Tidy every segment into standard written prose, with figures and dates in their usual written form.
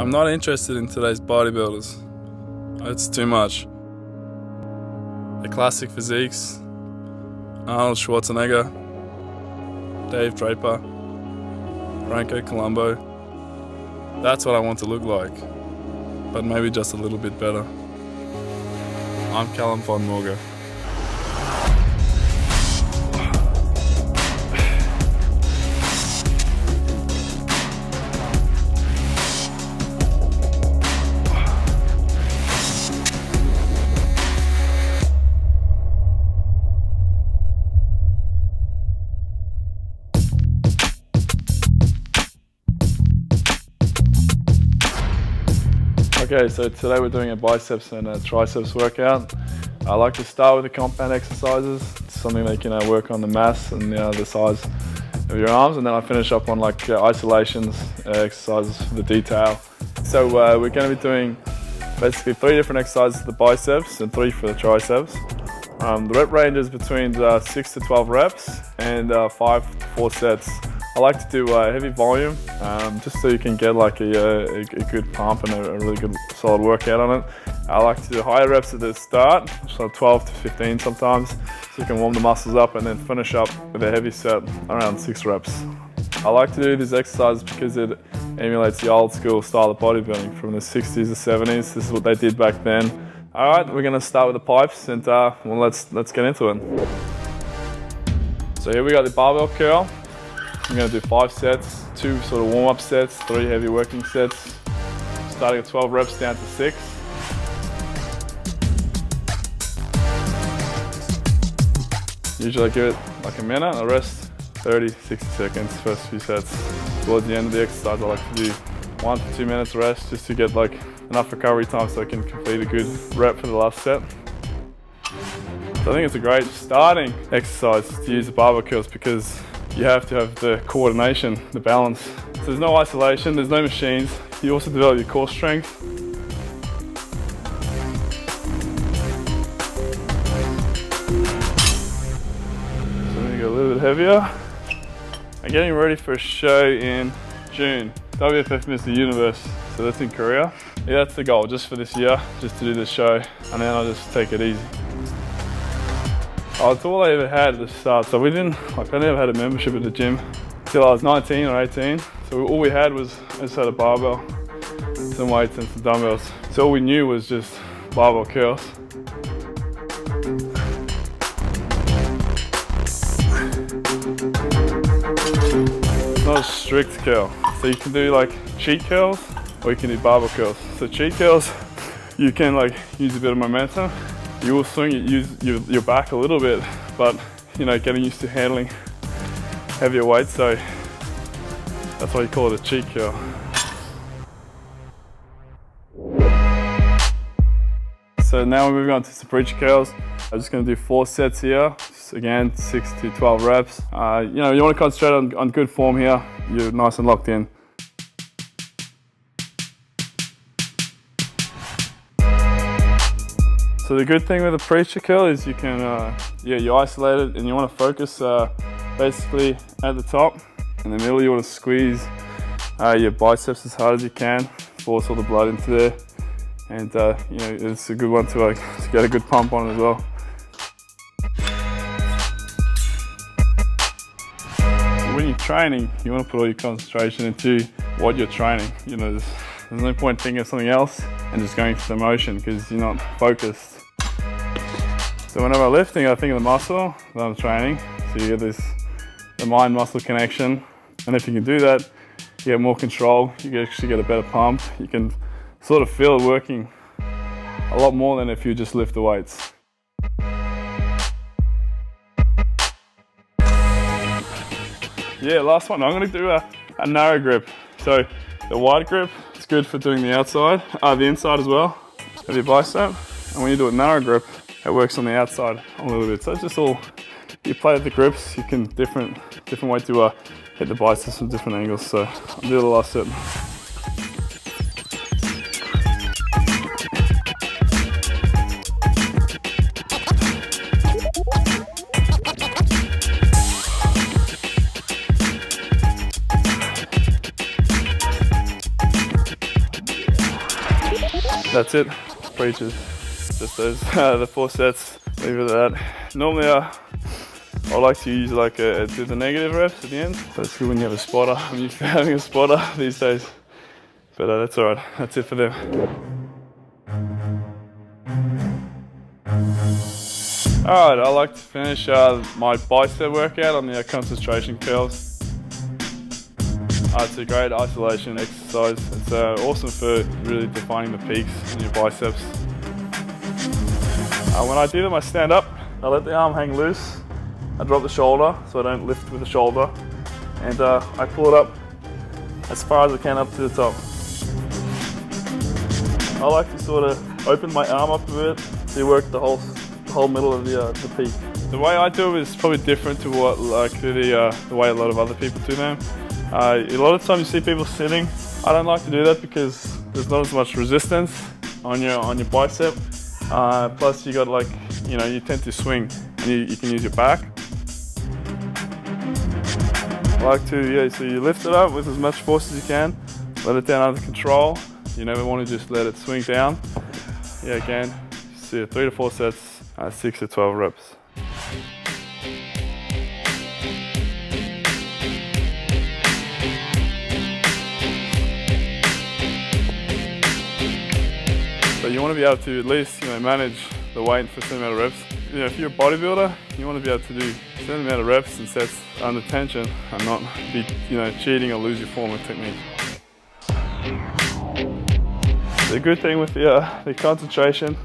I'm not interested in today's bodybuilders. It's too much. The classic physiques, Arnold Schwarzenegger, Dave Draper, Franco Colombo. That's what I want to look like, but maybe just a little bit better. I'm Callum von Morger. Okay, so today we're doing a biceps and a triceps workout. I like to start with the compound exercises. It's something that you can work on the mass and the size of your arms, and then I finish up on like isolations, exercises for the detail. So we're going to be doing basically 3 different exercises for the biceps and 3 for the triceps. The rep range is between 6 to 12 reps and 5 to 4 sets. I like to do heavy volume, just so you can get like a good pump and a really good solid workout on it. I like to do higher reps at the start, so 12 to 15 sometimes, so you can warm the muscles up, and then finish up with a heavy set around 6 reps. I like to do these exercises because it emulates the old school style of bodybuilding from the 60s to 70s. This is what they did back then. All right, we're going to start with the pipes, and well, let's get into it. So here we got the barbell curl. I'm going to do 5 sets, 2 sort of warm-up sets, 3 heavy working sets, starting at 12 reps down to 6. Usually I give it like a minute, I rest 30, 60 seconds, first few sets. Towards the end of the exercise I like to do 1 to 2 minutes rest, just to get like enough recovery time so I can complete a good rep for the last set. So I think it's a great starting exercise to use the barbell curls, because you have to have the coordination, the balance. So there's no isolation, there's no machines. You also develop your core strength. So I'm gonna go a little bit heavier. I'm getting ready for a show in June. WFF Mr. Universe, so that's in Korea. Yeah, that's the goal, just for this year, just to do this show, and then I'll just take it easy. Oh, it's all I ever had at the start. So I never had a membership at the gym until I was 19 or 18. So all we had was, I just had a barbell, some weights and some dumbbells. So all we knew was just barbell curls. It's not a strict curl. So you can do like cheat curls, or you can do barbell curls. So cheat curls, you can like use a bit of momentum. You will swing it, use your back a little bit, but you know, getting used to handling heavier weights, so that's why you call it a cheat curl. So now we're moving on to some preacher curls. I'm just going to do 4 sets here. Just again, 6 to 12 reps. You know, you want to concentrate on good form here. You're nice and locked in. So the good thing with a preacher curl is you can, you isolate it, and you want to focus basically at the top. In the middle you want to squeeze your biceps as hard as you can, force all the blood into there, and you know, it's a good one to get a good pump on as well. When you're training, you want to put all your concentration into what you're training. You know, there's no point thinking of something else and just going through the motion, because you're not focused. So whenever I'm lifting, I think of the muscle that I'm training. So you get the mind-muscle connection. And if you can do that, you get more control. You can actually get a better pump. You can sort of feel it working a lot more than if you just lift the weights. Yeah, last one. I'm going to do a narrow grip. So the wide grip, it's good for doing the outside, the inside as well of your bicep. And when you do a narrow grip, it works on the outside a little bit. So it's just all, you play with the grips, you can different way to hit the biceps from different angles. So I'll do the last set. That's it, preachers. Just those, the 4 sets, leave it at that. Normally I like to use like do the negative reps at the end, but it's good when you have a spotter. I'm used to having a spotter these days, but that's all right. That's it for them. All right, I like to finish my bicep workout on the concentration curls. It's a great isolation exercise. It's awesome for really defining the peaks in your biceps. When I do them, I stand up, I let the arm hang loose, I drop the shoulder so I don't lift with the shoulder, and I pull it up as far as I can up to the top. I like to sort of open my arm up a bit to work the whole middle of the peak. The way I do it is probably different to what the way a lot of other people do them. A lot of times you see people sitting. I don't like to do that because there's not as much resistance on your bicep. Plus you got you tend to swing and you can use your back. I like to, so you lift it up with as much force as you can, let it down under control. You never want to just let it swing down. Again, so 3 to 4 sets, 6 to 12 reps. So you want to be able to at least manage the weight for a certain amount of reps. If you're a bodybuilder, you want to be able to do a certain amount of reps and sets under tension and not be cheating or lose your form or technique. The good thing with the concentration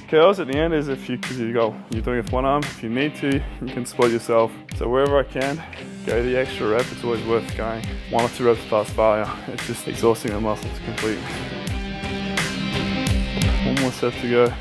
curls at the end is you're doing it with one arm, if you need to, you can split yourself. So wherever I can, go the extra rep. It's always worth going 1 or 2 reps past failure. It's just exhausting the muscles completely. 1 more set to go.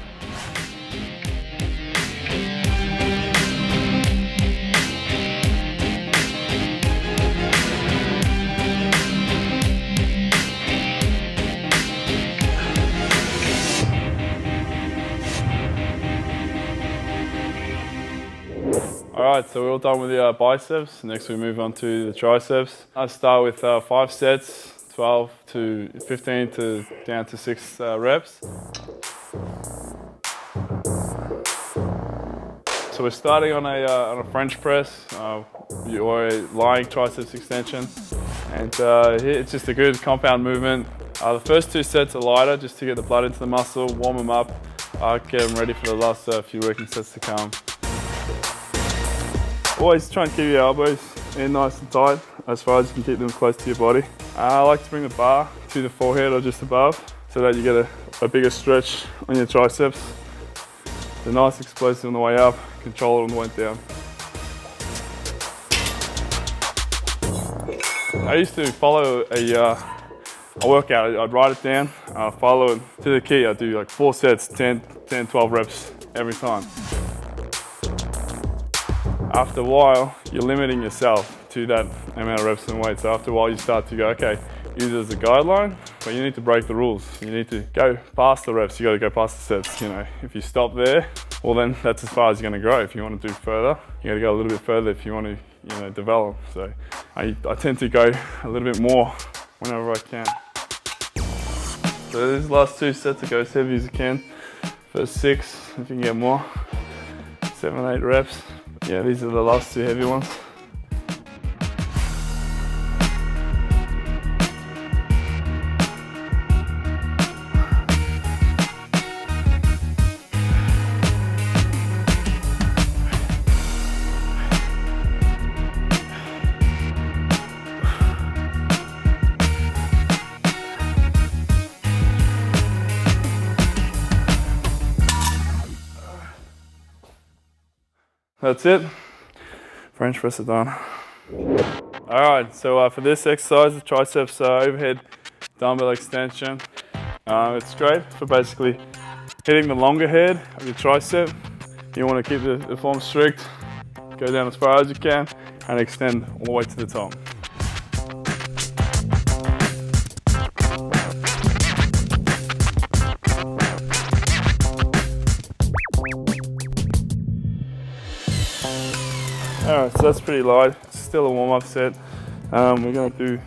Alright, so we're all done with the biceps. Next we move on to the triceps. I start with 5 sets, 12 to 15 to down to 6 reps. So we're starting on a French press or a lying triceps extension, and it's just a good compound movement. The first 2 sets are lighter just to get the blood into the muscle, warm them up, get them ready for the last few working sets to come. Always try and keep your elbows in nice and tight as far as you can keep them close to your body. I like to bring the bar to the forehead or just above so that you get a bigger stretch on your triceps. They're nice explosive on the way up, control it on the way down. I used to follow a workout. I'd write it down, follow it to the key. I'd do like 4 sets, 10, 12 reps every time. After a while, you're limiting yourself to that amount of reps and weight. So after a while, you start to go, okay, use it as a guideline, but you need to break the rules. You need to go past the reps. You got to go past the sets. If you stop there, well then that's as far as you're going to grow. If you want to do further, you got to go a little bit further if you want to, develop. So I tend to go a little bit more whenever I can. So these last 2 sets, I go as heavy as you can. First 6, if you can get more, 7, 8 reps. Yeah, these are the last 2 heavy ones. That's it. French press is done. Alright, so for this exercise, the triceps overhead dumbbell extension. It's great for basically hitting the longer head of your tricep. You want to keep the form strict, go down as far as you can, and extend all the way to the top. Alright, so that's pretty light. It's still a warm-up set. We're going to do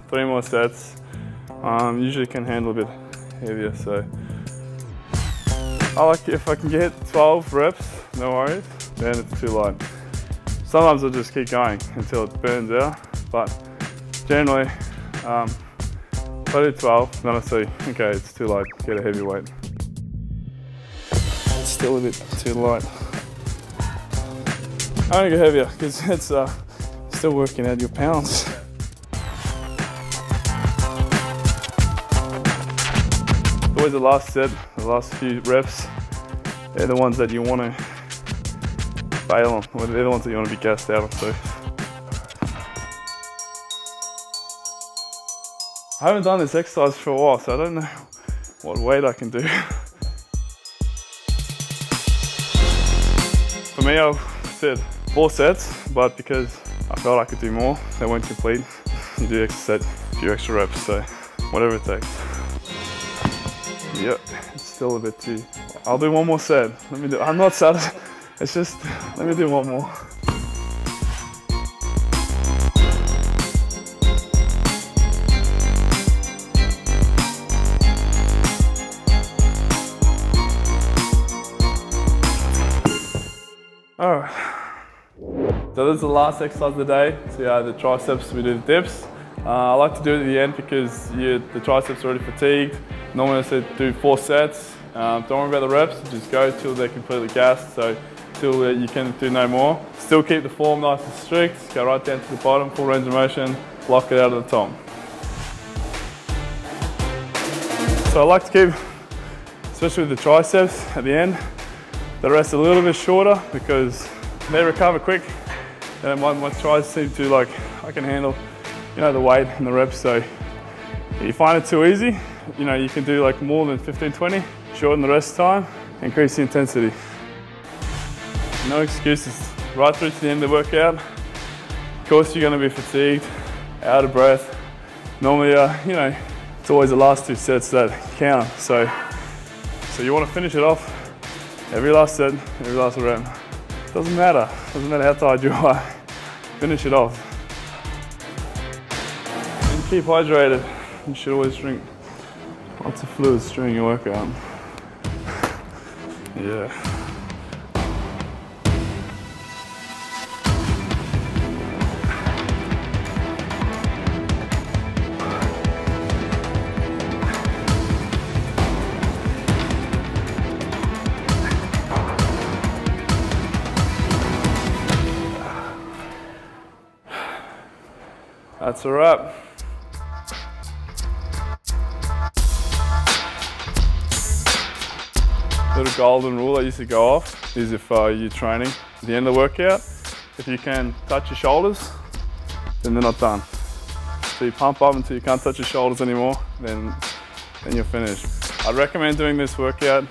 3 more sets. Usually can handle a bit heavier, so I like if I can get 12 reps, no worries, then it's too light. Sometimes I'll just keep going until it burns out, but generally, if I do 12, then I see, okay, it's too light, get a heavy weight. It's still a bit too light. I only go heavier because it's still working out your pounds. Always the last set, the last few reps, they're the ones that you want to fail on, or they're the ones that you want to be gassed out of too. I haven't done this exercise for a while, so I don't know what weight I can do. For me, I've said 4 sets, but because I felt I could do more, they weren't complete. You do extra set, a few extra reps, so whatever it takes. Yep, it's still a bit too. I'll do one more set. Let me do. I'm not satisfied. It's just, let me do one more. Alright, so this is the last exercise of the day. So the triceps, we do the dips. I like to do it at the end because the triceps are already fatigued. Normally I say do 4 sets. Don't worry about the reps, just go till they're completely gassed, so till you can do no more. Still keep the form nice and strict, go right down to the bottom, full range of motion, block it out of the top. So I like to keep, especially with the triceps at the end, the rest a little bit shorter because they recover quick. And my tries seem to like, I can handle, the weight and the reps. So if you find it too easy, you can do like more than 15, 20, shorten the rest time, increase the intensity. No excuses, right through to the end of the workout. Of course you're gonna be fatigued, out of breath. Normally, it's always the last 2 sets that count. So you wanna finish it off. Every last set, every last rep. Doesn't matter how tired you are. Finish it off. And keep hydrated. You should always drink lots of fluids during your workout. Yeah. That's a wrap. Little golden rule I used to go off is if you're training at the end of the workout, if you can touch your shoulders, then they're not done. So you pump up until you can't touch your shoulders anymore, then you're finished. I'd recommend doing this workout,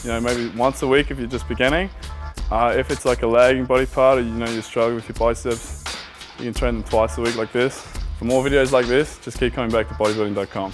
maybe once a week if you're just beginning. If it's like a lagging body part or you're struggling with your biceps, you can train them twice a week like this. For more videos like this, just keep coming back to bodybuilding.com.